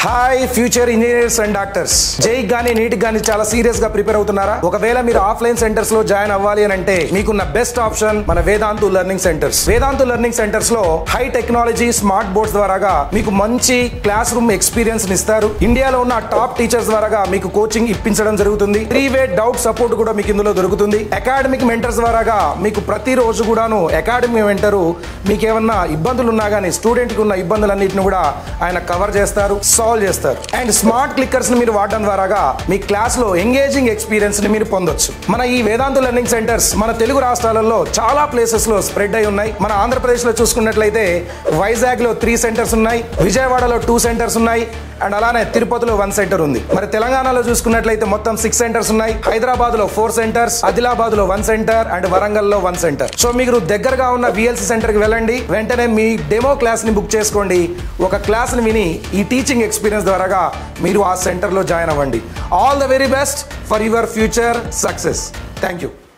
Hi future engineers and doctors, జై గానీ neat గానీ చాలా సీరియస్ గా ప్రిపేర్ అవుతున్నారా? ఒకవేళ మీరు ఆఫ్లైన్ సెంటర్స్ లో జాయిన్ అవ్వాలి అని అంటే మీకున్న బెస్ట్ ఆప్షన్ మన Vedantu learning centres. Vedantu learning centres లో హై టెక్నాలజీ స్మార్ట్ బోర్డ్స్ ద్వారా మీకు మంచి క్లాస్ రూమ్ ఎక్స్పీరియన్స్ ఇస్తారు. ఇండియాలో ఉన్న టాప్ టీచర్స్ ద్వారా మీకు కోచింగ్ ఇప్పించడం జరుగుతుంది. 3-way డౌట్ సపోర్ట్ కూడా మీకు ఇందులో దొరుకుతుంది. అకాడమిక్ మెంటర్స్ ద్వారా మీకు ప్రతి రోజు కూడాను అకాడమిక్ మెంటరు మీకు ఏమన్నా ఇబ్బందులు ఉన్నా గానీ స్టూడెంట్ కి ఉన్న ఇబ్బందులన్నింటిని కూడా ఆయన కవర్ చేస్తారు, సాల్వ్ చేస్తారు. అండ్ స్మార్ట్ క్లిక్కర్స్ ని మీరు వాడడం ద్వారా మీ క్లాస్ లో ఎంగేజింగ్ ఎక్స్పీరియన్స్ ని మీరు పొందొచ్చు. మన ఈ వేదాంతు లెర్నింగ్ సెంటర్స్ మన తెలుగు రాష్ట్రాలలో చాలా ప్లేసెస్ లో స్ప్రెడ్ అయి ఉన్నాయి. మన ఆంధ్రప్రదేశ్ లో చూసుకున్నట్లయితే వైజాగ్ లో 3 సెంటర్స్ ఉన్నాయి, విజయవాడలో 2 సెంటర్స్ ఉన్నాయి, అండ్ అలానే తిరుపతిలో 1 సెంటర్ ఉంది. మరి తెలంగాణలో చూసుకున్నట్లయితే మొత్తం 6 సెంటర్స్ ఉన్నాయి. హైదరాబాద్ లో 4 సెంటర్స్, ఆదిలాబాద్ లో 1 సెంటర్, అండ్ వరంగల్ లో 1 సెంటర్. సో మీరు దగ్గరగా ఉన్న VLC సెంటర్ కి వెళ్ళండి, వెంటనే మీ డెమో క్లాస్ ని బుక్ చేసుకోండి. ఒక క్లాస్ ని విని ఈ టీచింగ్ ఎక్స్పీరియన్స్ ద్వారా మీరు ఆ సెంటర్ లో జాయిన్ అవ్వండి. All the very best for your future success. Thank you.